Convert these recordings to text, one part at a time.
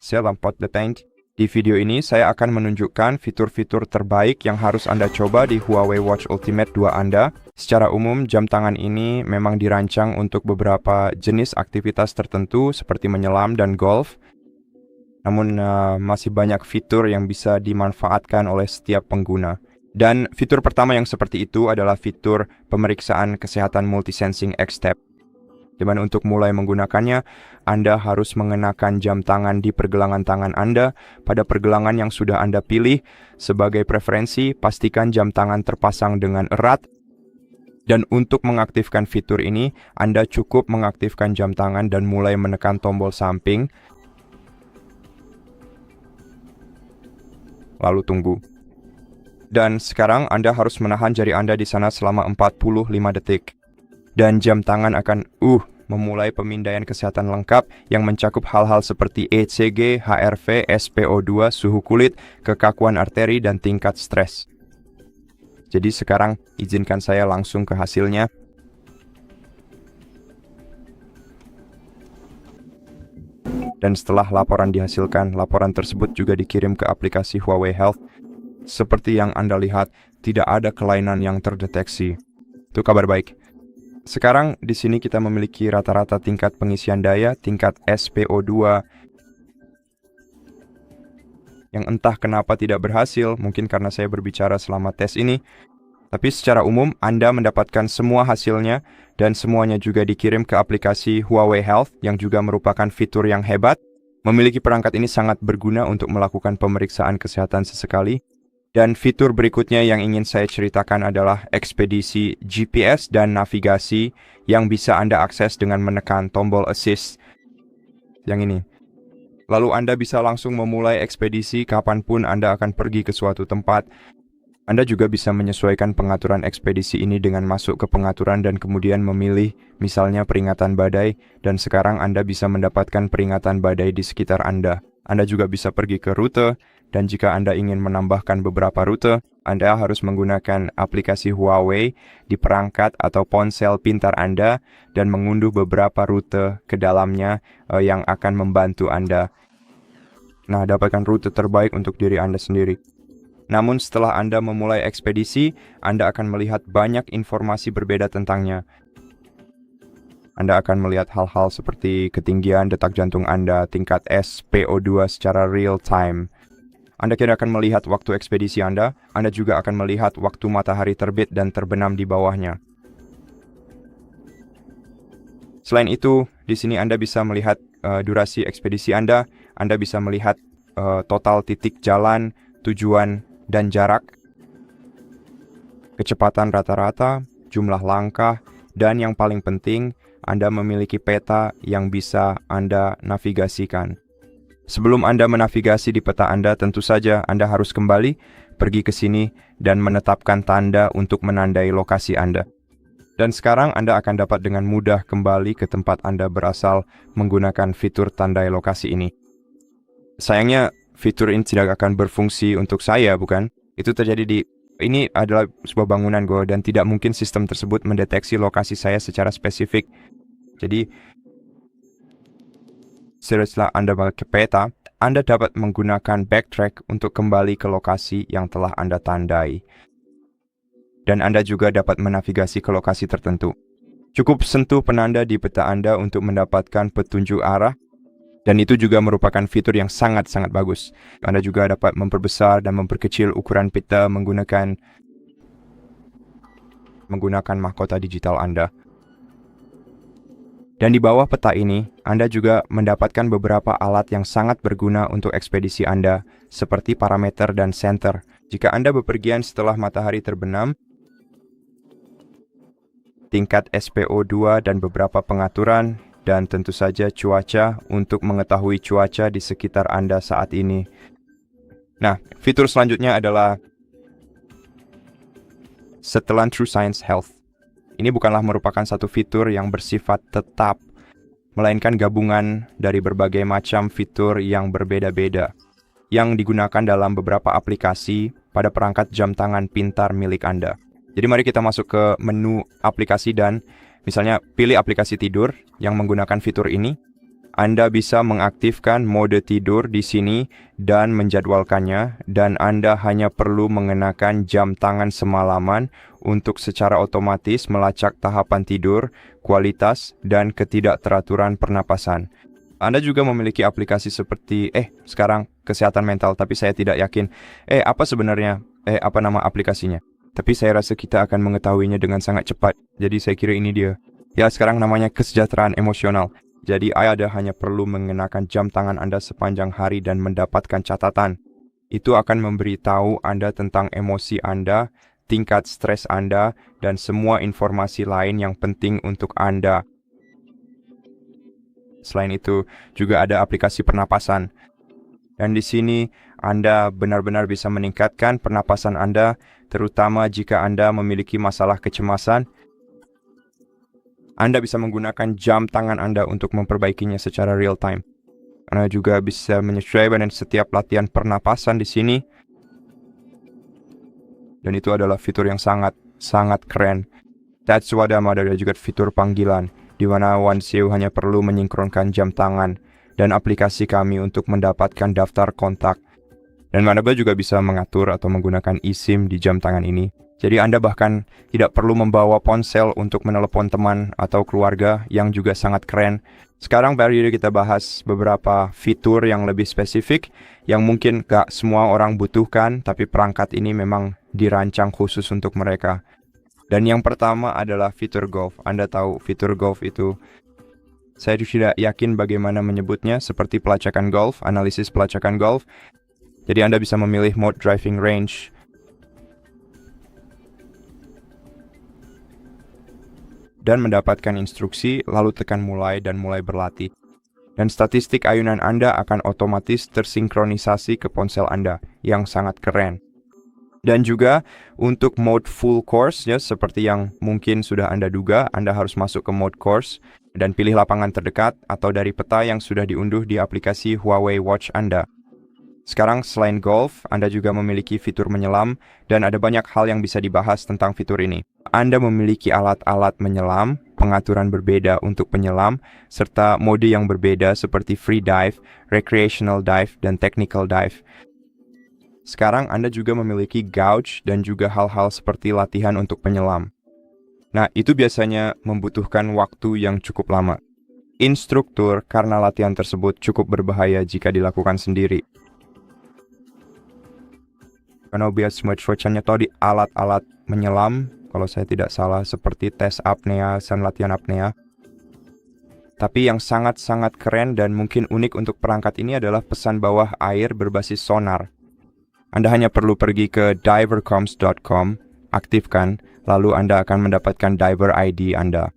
saya Lampot The Tank. Di video ini saya akan menunjukkan fitur-fitur terbaik yang harus Anda coba di Huawei Watch Ultimate 2 Anda. Secara umum, jam tangan ini memang dirancang untuk beberapa jenis aktivitas tertentu seperti menyelam dan golf. Namun masih banyak fitur yang bisa dimanfaatkan oleh setiap pengguna. Dan fitur pertama yang seperti itu adalah fitur pemeriksaan kesehatan multisensing X-Tab. Di mana untuk mulai menggunakannya, Anda harus mengenakan jam tangan di pergelangan tangan Anda pada pergelangan yang sudah Anda pilih. Sebagai preferensi, pastikan jam tangan terpasang dengan erat. Dan untuk mengaktifkan fitur ini, Anda cukup mengaktifkan jam tangan dan mulai menekan tombol samping. Lalu tunggu. Dan sekarang Anda harus menahan jari Anda di sana selama 45 detik. Dan jam tangan akan memulai pemindaian kesehatan lengkap yang mencakup hal-hal seperti ECG, HRV, SpO2, suhu kulit, kekakuan arteri, dan tingkat stres. Jadi sekarang izinkan saya langsung ke hasilnya. Dan setelah laporan dihasilkan, laporan tersebut juga dikirim ke aplikasi Huawei Health. Seperti yang Anda lihat, tidak ada kelainan yang terdeteksi. Itu kabar baik. Sekarang di sini kita memiliki rata-rata tingkat pengisian daya, tingkat SpO2 yang entah kenapa tidak berhasil, mungkin karena saya berbicara selama tes ini. Tapi secara umum Anda mendapatkan semua hasilnya dan semuanya juga dikirim ke aplikasi Huawei Health yang juga merupakan fitur yang hebat. Memiliki perangkat ini sangat berguna untuk melakukan pemeriksaan kesehatan sesekali. Dan fitur berikutnya yang ingin saya ceritakan adalah ekspedisi GPS dan navigasi yang bisa Anda akses dengan menekan tombol assist yang ini. Lalu Anda bisa langsung memulai ekspedisi kapanpun Anda akan pergi ke suatu tempat. Anda juga bisa menyesuaikan pengaturan ekspedisi ini dengan masuk ke pengaturan dan kemudian memilih misalnya peringatan badai, dan sekarang Anda bisa mendapatkan peringatan badai di sekitar Anda. Anda juga bisa pergi ke rute, dan jika Anda ingin menambahkan beberapa rute, Anda harus menggunakan aplikasi Huawei di perangkat atau ponsel pintar Anda dan mengunduh beberapa rute ke dalamnya yang akan membantu Anda. Nah, dapatkan rute terbaik untuk diri Anda sendiri. Namun setelah Anda memulai ekspedisi, Anda akan melihat banyak informasi berbeda tentangnya. Anda akan melihat hal-hal seperti ketinggian detak jantung Anda, tingkat SpO2 secara real time. Anda kira akan melihat waktu ekspedisi Anda juga akan melihat waktu matahari terbit dan terbenam di bawahnya. Selain itu, di sini Anda bisa melihat durasi ekspedisi Anda bisa melihat total titik jalan, tujuan, dan jarak, kecepatan rata-rata, jumlah langkah, dan yang paling penting, Anda memiliki peta yang bisa Anda navigasikan. Sebelum Anda menavigasi di peta Anda, tentu saja Anda harus kembali, pergi ke sini, dan menetapkan tanda untuk menandai lokasi Anda. Dan sekarang Anda akan dapat dengan mudah kembali ke tempat Anda berasal menggunakan fitur tandai lokasi ini. Sayangnya, fitur ini tidak akan berfungsi untuk saya, bukan? Itu terjadi ini adalah sebuah bangunan dan tidak mungkin sistem tersebut mendeteksi lokasi saya secara spesifik. Jadi, setelah Anda pakai peta, Anda dapat menggunakan backtrack untuk kembali ke lokasi yang telah Anda tandai. Dan Anda juga dapat menavigasi ke lokasi tertentu. Cukup sentuh penanda di peta Anda untuk mendapatkan petunjuk arah. Dan itu juga merupakan fitur yang sangat-sangat bagus. Anda juga dapat memperbesar dan memperkecil ukuran peta menggunakan mahkota digital Anda. Dan di bawah peta ini, Anda juga mendapatkan beberapa alat yang sangat berguna untuk ekspedisi Anda, seperti parameter dan senter. Jika Anda bepergian setelah matahari terbenam, tingkat SpO2 dan beberapa pengaturan, dan tentu saja cuaca untuk mengetahui cuaca di sekitar Anda saat ini. Nah, fitur selanjutnya adalah setelan TrueScience Health. Ini bukanlah merupakan satu fitur yang bersifat tetap, melainkan gabungan dari berbagai macam fitur yang berbeda-beda, yang digunakan dalam beberapa aplikasi pada perangkat jam tangan pintar milik Anda. Jadi mari kita masuk ke menu aplikasi dan misalnya pilih aplikasi tidur yang menggunakan fitur ini. Anda bisa mengaktifkan mode tidur di sini dan menjadwalkannya, dan Anda hanya perlu mengenakan jam tangan semalaman untuk secara otomatis melacak tahapan tidur, kualitas, dan ketidakteraturan pernapasan. Anda juga memiliki aplikasi seperti, sekarang kesehatan mental, tapi saya tidak yakin. Apa sebenarnya, apa nama aplikasinya? Tapi saya rasa kita akan mengetahuinya dengan sangat cepat. Jadi saya kira ini dia. Ya, sekarang namanya kesejahteraan emosional. Jadi Anda hanya perlu mengenakan jam tangan Anda sepanjang hari dan mendapatkan catatan. Itu akan memberitahu Anda tentang emosi Anda, tingkat stres Anda, dan semua informasi lain yang penting untuk Anda. Selain itu, juga ada aplikasi pernapasan. Dan di sini, Anda benar-benar bisa meningkatkan pernapasan Anda, terutama jika Anda memiliki masalah kecemasan. Anda bisa menggunakan jam tangan Anda untuk memperbaikinya secara real time. Anda juga bisa menyesuaikan setiap latihan pernapasan di sini. Dan itu adalah fitur yang sangat keren. That's what ada juga fitur panggilan, di mana OneSeo hanya perlu menyingkronkan jam tangan dan aplikasi kami untuk mendapatkan daftar kontak. Dan Anda juga bisa mengatur atau menggunakan eSIM di jam tangan ini. Jadi Anda bahkan tidak perlu membawa ponsel untuk menelepon teman atau keluarga, yang juga sangat keren. Sekarang baru kita bahas beberapa fitur yang lebih spesifik yang mungkin gak semua orang butuhkan, tapi perangkat ini memang dirancang khusus untuk mereka. Dan yang pertama adalah fitur golf. Anda tahu fitur golf itu, saya tidak yakin bagaimana menyebutnya, seperti pelacakan golf, analisis pelacakan golf. Jadi Anda bisa memilih mode driving range. Dan mendapatkan instruksi, lalu tekan mulai dan mulai berlatih. Dan statistik ayunan Anda akan otomatis tersinkronisasi ke ponsel Anda, yang sangat keren. Dan juga untuk mode full course, ya, seperti yang mungkin sudah Anda duga, Anda harus masuk ke mode course dan pilih lapangan terdekat atau dari peta yang sudah diunduh di aplikasi Huawei Watch Anda. Sekarang selain golf, Anda juga memiliki fitur menyelam, dan ada banyak hal yang bisa dibahas tentang fitur ini. Anda memiliki alat-alat menyelam, pengaturan berbeda untuk penyelam, serta mode yang berbeda seperti free dive, recreational dive, dan technical dive. Sekarang Anda juga memiliki gauge dan juga hal-hal seperti latihan untuk penyelam. Nah, itu biasanya membutuhkan waktu yang cukup lama. Instruktur, karena latihan tersebut cukup berbahaya jika dilakukan sendiri. Karena biar semua cuacanya tahu di alat-alat menyelam, kalau saya tidak salah, seperti tes apnea dan latihan apnea. Tapi yang sangat-sangat keren dan mungkin unik untuk perangkat ini adalah pesan bawah air berbasis sonar. Anda hanya perlu pergi ke divercoms.com, aktifkan, lalu Anda akan mendapatkan diver ID Anda.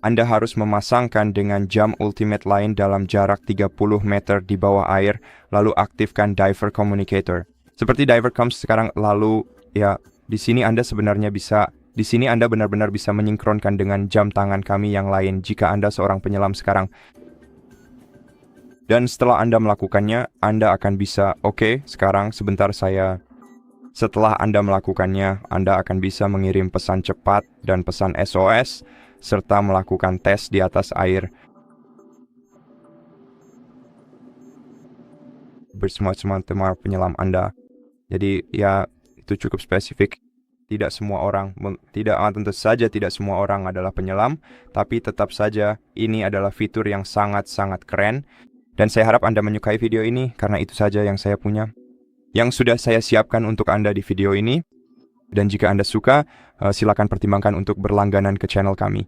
Anda harus memasangkan dengan jam ultimate lain dalam jarak 30 meter di bawah air, lalu aktifkan diver communicator. Seperti divercoms sekarang, lalu ya, di sini Anda benar-benar bisa menyingkronkan dengan jam tangan kami yang lain jika Anda seorang penyelam sekarang. Dan setelah Anda melakukannya, Anda akan bisa, setelah Anda melakukannya, Anda akan bisa mengirim pesan cepat dan pesan SOS, serta melakukan tes di atas air. Bersama teman-teman penyelam Anda. Jadi ya, itu cukup spesifik. Tentu saja tidak semua orang adalah penyelam, tapi tetap saja ini adalah fitur yang sangat-sangat keren. Dan saya harap Anda menyukai video ini, karena itu saja yang saya punya, yang sudah saya siapkan untuk Anda di video ini. Dan jika Anda suka, silakan pertimbangkan untuk berlangganan ke channel kami.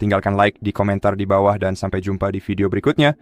Tinggalkan like di komentar di bawah, dan sampai jumpa di video berikutnya.